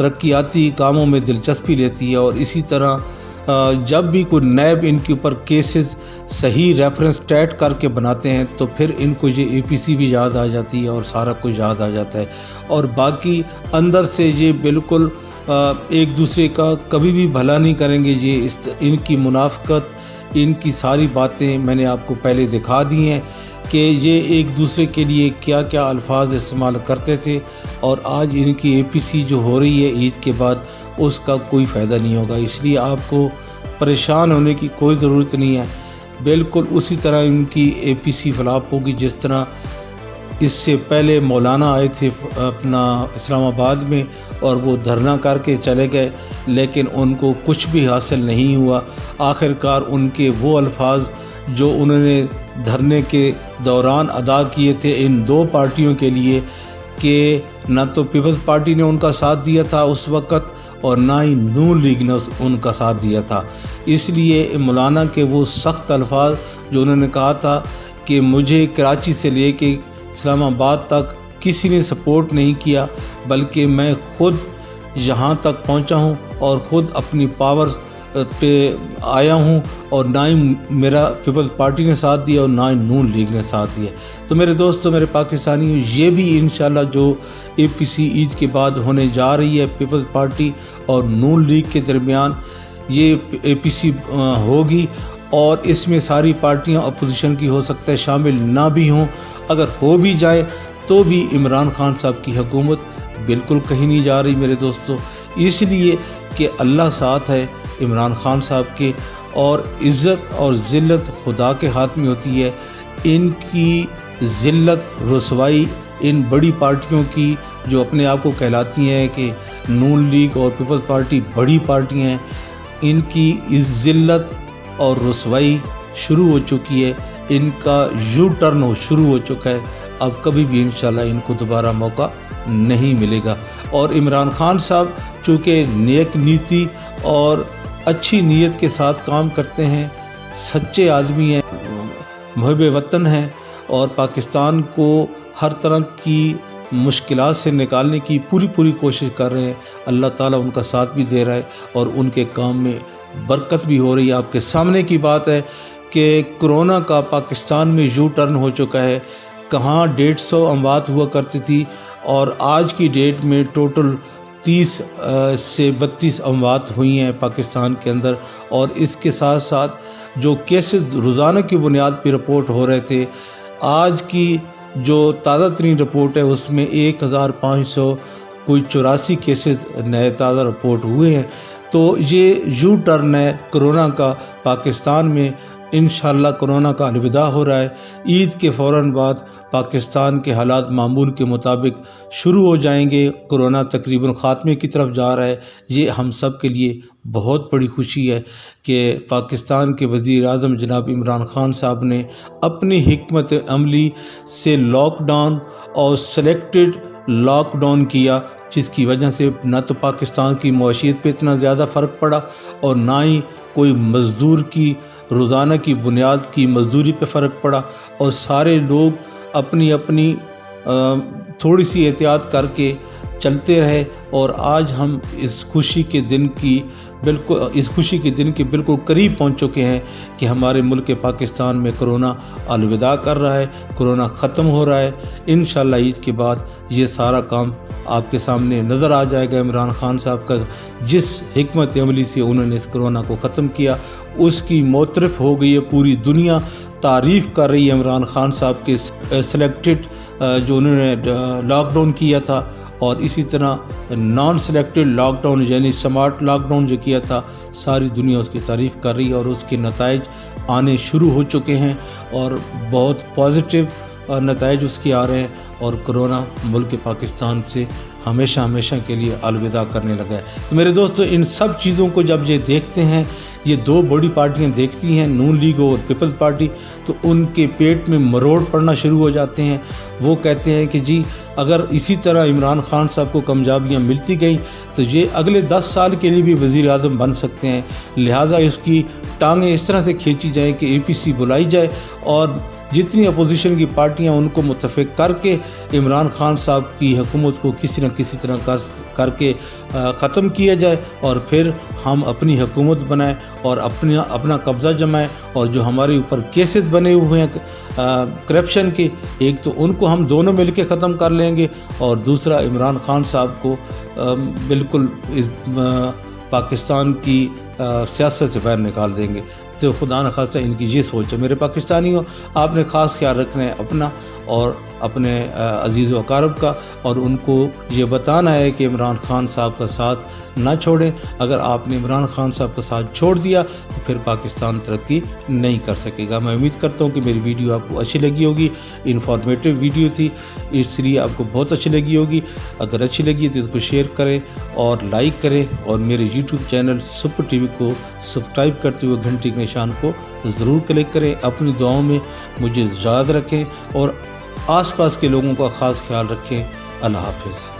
ترقیاتی کاموں میں دلچسپی لیتی ہے، اور اسی طرح جب بھی کوئی نیب ان کے اوپر کیسز صحیح ریفرنس ٹیٹ کر کے بناتے ہیں تو پھر ان کو یہ اے پی سی بھی یاد آ جاتی ہے اور سارا کچھ یاد آ جاتا ہے، اور باقی اندر سے یہ بالکل ایک دوسرے کا کبھی بھی بھلا نہیں کریں گے۔ یہ ان کی منافقت، ان کی ساری باتیں میں نے آپ کو پہلے دکھا دی ہیں کہ یہ ایک دوسرے کے لیے کیا کیا الفاظ استعمال کرتے تھے، اور آج ان کی اے پی سی جو ہو رہی ہے عید کے بعد اس کا کوئی فائدہ نہیں ہوگا، اس لیے آپ کو پریشان ہونے کی کوئی ضرورت نہیں ہے۔ بالکل اسی طرح ان کی اے پی سی فلاپ ہوگی جس طرح اس سے پہلے مولانا آئے تھے اپنا اسلام آباد میں اور وہ دھرنا کر کے چلے گئے، لیکن ان کو کچھ بھی حاصل نہیں ہوا۔ آخر کار ان کے وہ الفاظ جو انہوں نے دھرنے کے دوران ادا کیے تھے ان دو پارٹیوں کے لیے، کہ نہ تو پیپلز پارٹی نے ان کا ساتھ دیا تھا اس وقت اور نہ ہی نون لیگ نے ان کا ساتھ دیا تھا، اس لیے مولانا کے وہ سخت الفاظ جو انہوں نے کہا تھا کہ مجھے کراچی سے لے کے اسلام آباد تک کسی نے سپورٹ نہیں کیا، بلکہ میں خود یہاں تک پہنچا ہوں اور خود اپنی پاور پہ آیا ہوں، اور نہ ہی میرا پیپلز پارٹی نے ساتھ دیا اور نہ ہی نون لیگ نے ساتھ دیا۔ تو میرے دوستو، میرے پاکستانیوں، یہ بھی انشاءاللہ جو اے پی سی عید کے بعد ہونے جا رہی ہے پیپلز پارٹی اور نون لیگ کے درمیان، یہ اے پی سی ہوگی، اور اس میں ساری پارٹیاں اپوزیشن کی ہو سکتا ہے شامل نہ بھی ہوں، اگر ہو بھی جائے تو بھی عمران خان صاحب کی حکومت بالکل کہیں نہیں جا رہی میرے دوستو، اس لیے کہ اللہ ساتھ ہے عمران خان صاحب کے، اور عزت اور ذلت خدا کے ہاتھ میں ہوتی ہے۔ ان کی ذلت رسوائی ان بڑی پارٹیوں کی جو اپنے آپ کو کہلاتی ہیں کہ نون لیگ اور پیپلز پارٹی بڑی پارٹیاں ہیں، ان کی ذلت اور رسوائی شروع ہو چکی ہے، ان کا یو ٹرن شروع ہو چکا ہے، اب کبھی بھی انشاءاللہ ان کو دوبارہ موقع نہیں ملے گا۔ اور عمران خان صاحب چونکہ نیک نیتی اور اچھی نیت کے ساتھ کام کرتے ہیں، سچے آدمی ہیں، محب وطن ہیں، اور پاکستان کو ہر طرح کی مشکلات سے نکالنے کی پوری کوشش کر رہے ہیں، اللہ تعالیٰ ان کا ساتھ بھی دے رہا ہے اور ان کے کام میں برکت بھی ہو رہی ہے۔ آپ کے سامنے کی بات ہے کہ کرونا کا پاکستان میں یو ٹرن ہو چکا ہے، کہاں 150 اموات ہوا کرتی تھی اور آج کی ڈیٹ میں ٹوٹل 30 سے 32 اموات ہوئی ہیں پاکستان کے اندر، اور اس کے ساتھ ساتھ جو کیسز روزانہ کی بنیاد پہ رپورٹ ہو رہے تھے، آج کی جو تازہ ترین رپورٹ ہے اس میں 1584 کیسز نئے تازہ رپورٹ ہوئے ہیں۔ تو یہ یو ٹرن ہے کرونا کا پاکستان میں، انشاءاللہ کرونا کا الوداع ہو رہا ہے۔ عید کے فوراً بعد پاکستان کے حالات معمول کے مطابق شروع ہو جائیں گے، کرونا تقریباً خاتمے کی طرف جا رہا ہے۔ یہ ہم سب کے لیے بہت بڑی خوشی ہے کہ پاکستان کے وزیر اعظم جناب عمران خان صاحب نے اپنی حکمت عملی سے لاک ڈاؤن اور سلیکٹڈ لاک ڈاؤن کیا، جس کی وجہ سے نہ تو پاکستان کی معیشت پہ اتنا زیادہ فرق پڑا اور نہ ہی کوئی مزدور کی روزانہ کی بنیاد کی مزدوری پہ فرق پڑا، اور سارے لوگ اپنی تھوڑی سی احتیاط کر کے چلتے رہے، اور آج ہم اس خوشی کے دن کے بالکل قریب پہنچ چکے ہیں کہ ہمارے ملک پاکستان میں کرونا الوداع کر رہا ہے، کرونا ختم ہو رہا ہے۔ انشاءاللہ عید کے بعد یہ سارا کام آپ کے سامنے نظر آ جائے گا۔ عمران خان صاحب کا جس حکمت عملی سے انہوں نے اس کرونا کو ختم کیا، اس کی معترف ہو گئی ہے پوری دنیا، تعریف کر رہی ہے عمران خان صاحب کے سلیکٹڈ جو انہوں نے لاک ڈاؤن کیا تھا، اور اسی طرح نان سلیکٹڈ لاک ڈاؤن یعنی اسمارٹ لاک ڈاؤن جو کیا تھا، ساری دنیا اس کی تعریف کر رہی ہے، اور اس کے نتائج آنے شروع ہو چکے ہیں اور بہت پازیٹیو نتائج اس کے آ رہے ہیں، اور کرونا ملک پاکستان سے ہمیشہ کے لیے الوداع کرنے لگا ہے۔ تو میرے دوستو، ان سب چیزوں کو جب یہ دیکھتے ہیں، یہ دو بڑی پارٹیاں دیکھتی ہیں، نون لیگ اور پیپلز پارٹی، تو ان کے پیٹ میں مروڑ پڑنا شروع ہو جاتے ہیں۔ وہ کہتے ہیں کہ جی اگر اسی طرح عمران خان صاحب کو کامیابیاں ملتی گئیں تو یہ اگلے 10 سال کے لیے بھی وزیر اعظم بن سکتے ہیں، لہٰذا اس کی ٹانگیں اس طرح سے کھینچی جائیں کہ اے پی سی بلائی جائے اور جتنی اپوزیشن کی پارٹیاں ان کو متفق کر کے عمران خان صاحب کی حکومت کو کسی نہ کسی طرح کر کے ختم کیا جائے، اور پھر ہم اپنی حکومت بنائیں اور اپنا قبضہ جمائیں، اور جو ہمارے اوپر کیسز بنے ہوئے ہیں کرپشن کے، ایک تو ان کو ہم دونوں مل کے ختم کر لیں گے، اور دوسرا عمران خان صاحب کو بالکل پاکستان کی سیاست سے باہر نکال دیں گے۔ تو خدا نخواستہ ان کی یہ سوچ ہے۔ میرے پاکستانیوں، آپ نے خاص خیال رکھنا ہے اپنا اور اپنے عزیز و اقارب کا، اور ان کو یہ بتانا ہے کہ عمران خان صاحب کا ساتھ نہ چھوڑیں۔ اگر آپ نے عمران خان صاحب کا ساتھ چھوڑ دیا تو پھر پاکستان ترقی نہیں کر سکے گا۔ میں امید کرتا ہوں کہ میری ویڈیو آپ کو اچھی لگی ہوگی، انفارمیٹیو ویڈیو تھی، اس لیے آپ کو بہت اچھی لگی ہوگی۔ اگر اچھی لگی تو اس کو شیئر کریں اور لائک کریں، اور میرے YouTube channel super T V کو سبسکرائب کرتے ہوئے گھنٹی کے نشان کو ضرور کلک کریں۔ اپنی دعاؤں میں مجھے یاد رکھیں اور آس پاس کے لوگوں کا خاص خیال رکھیں۔ اللہ حافظ۔